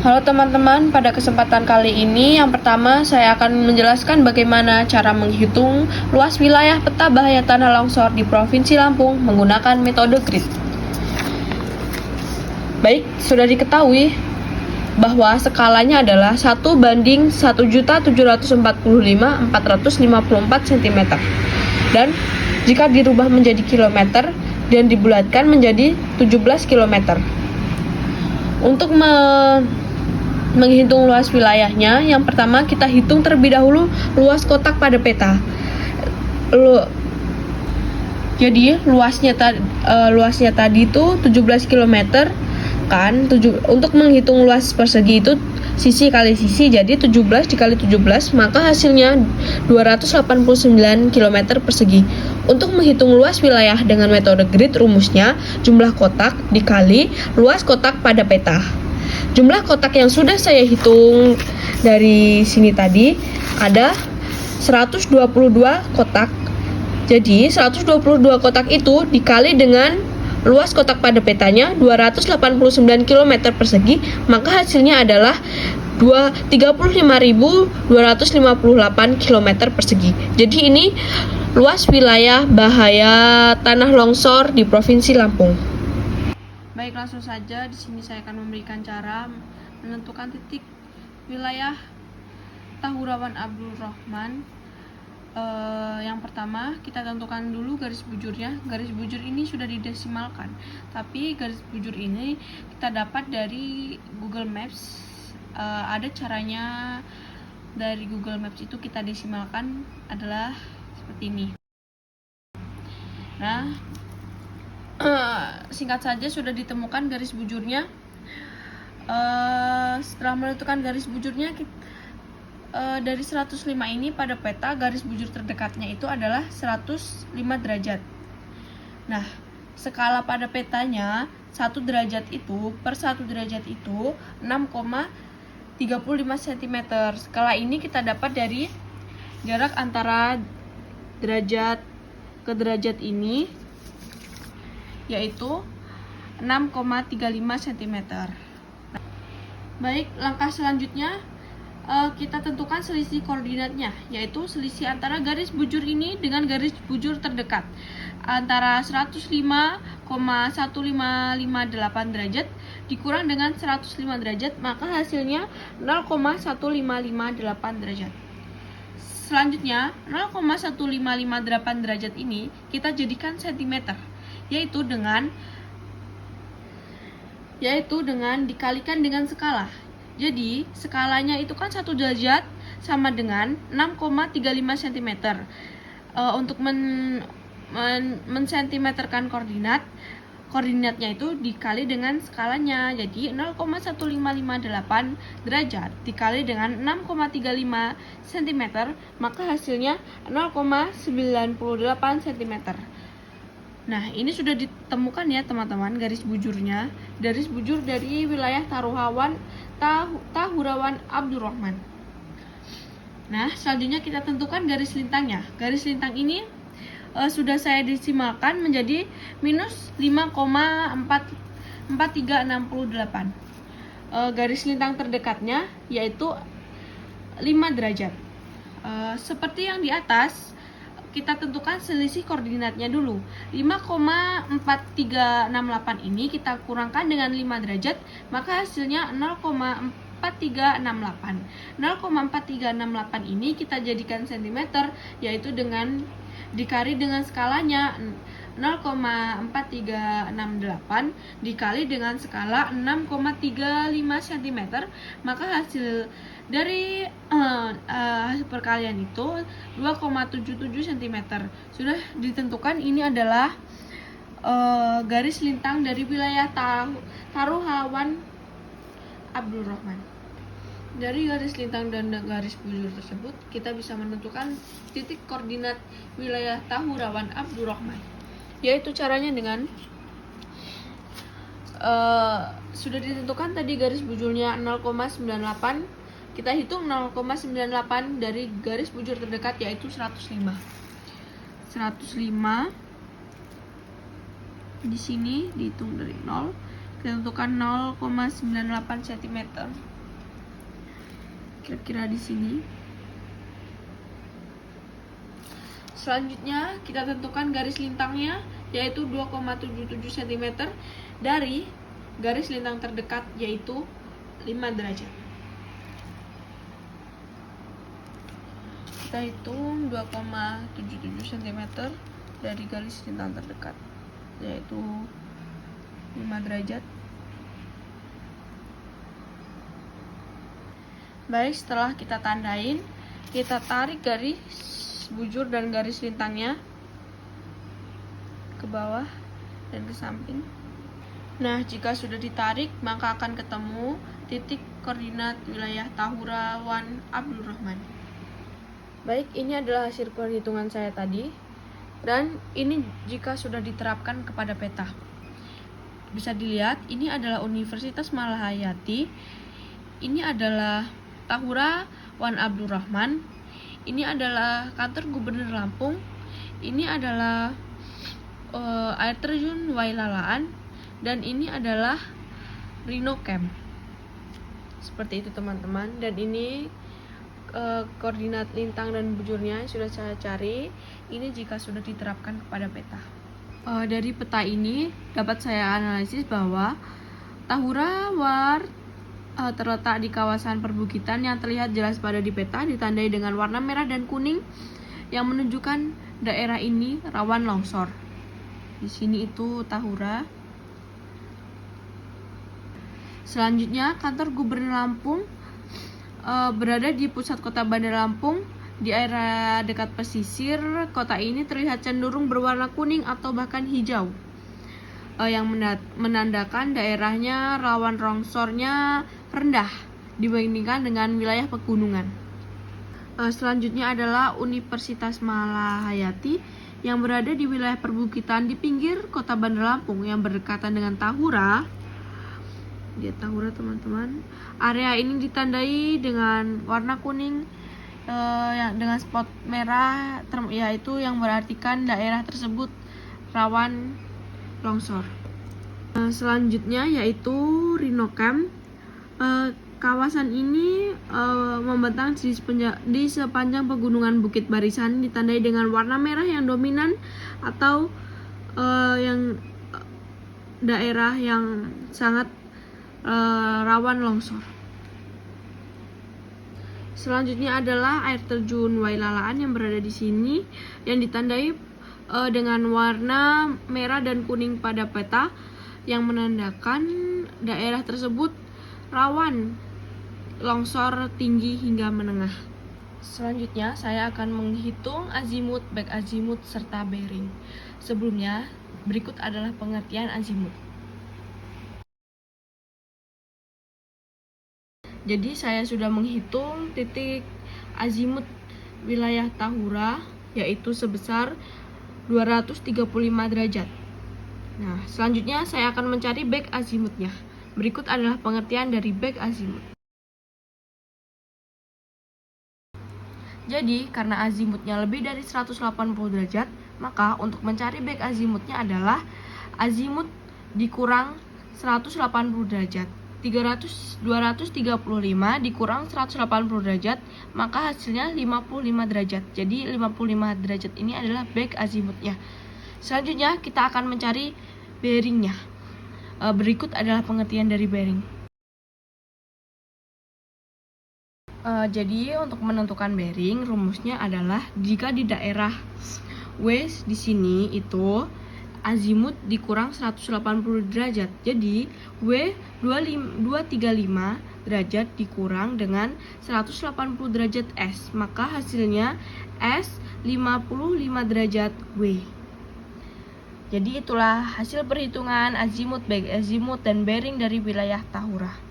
Halo teman-teman, pada kesempatan kali ini yang pertama saya akan menjelaskan bagaimana cara menghitung luas wilayah peta bahaya tanah longsor di Provinsi Lampung menggunakan metode grid. Baik, sudah diketahui bahwa skalanya adalah 1:1.745.454 cm dan jika dirubah menjadi kilometer dan dibulatkan menjadi 17 km. Untuk menghitung luas wilayahnya, yang pertama kita hitung terlebih dahulu luas kotak pada peta. Jadi luasnya tadi itu 17 km kan. Untuk menghitung luas persegi itu sisi kali sisi, jadi 17 dikali 17 maka hasilnya 289 km persegi. Untuk menghitung luas wilayah dengan metode grid, rumusnya jumlah kotak dikali luas kotak pada peta. Jumlah kotak yang sudah saya hitung dari sini tadi ada 122 kotak. Jadi 122 kotak itu dikali dengan luas kotak pada petanya 289 km persegi, maka hasilnya adalah 35.258 km persegi. Jadi ini luas wilayah bahaya tanah longsor di Provinsi Lampung. Baik, langsung saja di sini saya akan memberikan cara menentukan titik wilayah Tahurawan Abdul Rahman. Yang pertama kita tentukan dulu garis bujurnya. Garis bujur ini sudah didesimalkan, tapi garis bujur ini kita dapat dari Google Maps. Ada caranya dari Google Maps itu kita desimalkan adalah seperti ini. Nah, singkat saja sudah ditemukan garis bujurnya. Setelah menentukan garis bujurnya, dari 105 ini pada peta garis bujur terdekatnya itu adalah 105 derajat. Nah, skala pada petanya 1 derajat itu per 1 derajat itu 6,35 cm. Skala ini kita dapat dari jarak antara derajat ke derajat ini, yaitu 6,35 cm. Baik, langkah selanjutnya kita tentukan selisih koordinatnya, yaitu selisih antara garis bujur ini dengan garis bujur terdekat antara 105,1558 derajat dikurang dengan 105 derajat, maka hasilnya 0,1558 derajat. Selanjutnya 0,1558 derajat ini kita jadikan cm, yaitu dengan dikalikan dengan skala. Jadi skalanya itu kan 1 derajat sama dengan 6,35 cm. Untuk mensentimeterkan koordinatnya itu dikali dengan skalanya. Jadi 0,1558 derajat dikali dengan 6,35 cm, maka hasilnya 0,98 cm. Nah, ini sudah ditemukan ya teman-teman garis bujurnya. Garis bujur dari wilayah Tahurawan Abdul Rahman. Nah, selanjutnya kita tentukan garis lintangnya. Garis lintang ini sudah saya desimalkan menjadi minus 5,4368. Garis lintang terdekatnya yaitu 5 derajat. Seperti yang di atas, kita tentukan selisih koordinatnya dulu. 5,4368 ini kita kurangkan dengan 5 derajat, maka hasilnya 0,4368. 0,4368 ini kita jadikan cm, yaitu dengan dikali dengan skalanya 0,4368 dikali dengan skala 6,35 cm, maka hasil dari hasil perkalian itu 2,77 cm. Sudah ditentukan ini adalah garis lintang dari wilayah Tahurawan Abdul Rahman. Dari garis lintang dan garis bujur tersebut kita bisa menentukan titik koordinat wilayah Tahurawan Abdul Rahman, yaitu caranya dengan sudah ditentukan tadi garis bujurnya 0,98, kita hitung 0,98 dari garis bujur terdekat yaitu 105 di sini dihitung dari 0, kita tentukan 0,98 cm. Kira-kira di sini. Selanjutnya kita tentukan garis lintangnya, yaitu 2,77 cm dari garis lintang terdekat, yaitu 5 derajat. Kita hitung 2,77 cm dari garis lintang terdekat, yaitu 5 derajat. Baik, setelah kita tandain, kita tarik garis bujur dan garis lintangnya ke bawah dan ke samping. Nah, jika sudah ditarik, maka akan ketemu titik koordinat wilayah Tahura Wan Abdurrahman. Baik, ini adalah hasil perhitungan saya tadi, dan ini jika sudah diterapkan kepada peta. Bisa dilihat, ini adalah Universitas Malahayati, ini adalah Tahura Wan Abdurrahman, ini adalah kantor Gubernur Lampung, ini adalah air terjun Wailalaan, dan ini adalah Rhino Camp. Seperti itu teman-teman, dan ini koordinat lintang dan bujurnya sudah saya cari. Ini jika sudah diterapkan kepada peta. Dari peta ini dapat saya analisis bahwa Tahura War terletak di kawasan perbukitan yang terlihat jelas pada di peta, ditandai dengan warna merah dan kuning yang menunjukkan daerah ini rawan longsor. Di sini itu Tahura. Selanjutnya, kantor Gubernur Lampung berada di pusat kota Bandar Lampung. Di area dekat pesisir, kota ini terlihat cenderung berwarna kuning atau bahkan hijau, yang menandakan daerahnya rawan longsornya rendah dibandingkan dengan wilayah pegunungan. Selanjutnya adalah Universitas Malahayati yang berada di wilayah perbukitan di pinggir kota Bandar Lampung yang berdekatan dengan Tahura. Dia Tahura teman-teman. Area ini ditandai dengan warna kuning dengan spot merah, yaitu yang berartikan daerah tersebut rawan longsor. Selanjutnya yaitu Rhino Camp. Kawasan ini membentang di sepanjang pegunungan Bukit Barisan, ditandai dengan warna merah yang dominan atau yang daerah yang sangat rawan longsor. Selanjutnya adalah air terjun Wailalaan yang berada di sini, yang ditandai dengan warna merah dan kuning pada peta, yang menandakan daerah tersebut rawan longsor tinggi hingga menengah. Selanjutnya saya akan menghitung azimut, back azimut, serta bearing. Sebelumnya, berikut adalah pengertian azimut. Jadi saya sudah menghitung titik azimut wilayah Tahura, yaitu sebesar 235 derajat. Nah, selanjutnya saya akan mencari back azimutnya. Berikut adalah pengertian dari back azimut. Jadi, karena azimutnya lebih dari 180 derajat, maka untuk mencari back azimutnya adalah azimut dikurang 180 derajat. 235 dikurang 180 derajat, maka hasilnya 55 derajat. Jadi 55 derajat ini adalah back azimutnya. Selanjutnya kita akan mencari bearingnya. Berikut adalah pengertian dari bearing. Jadi untuk menentukan bearing, rumusnya adalah jika di daerah W di sini itu azimut dikurang 180 derajat. Jadi W 235 derajat dikurang dengan 180 derajat S, maka hasilnya S 55 derajat W. Jadi itulah hasil perhitungan azimut, baik azimut dan bearing dari wilayah Tahura.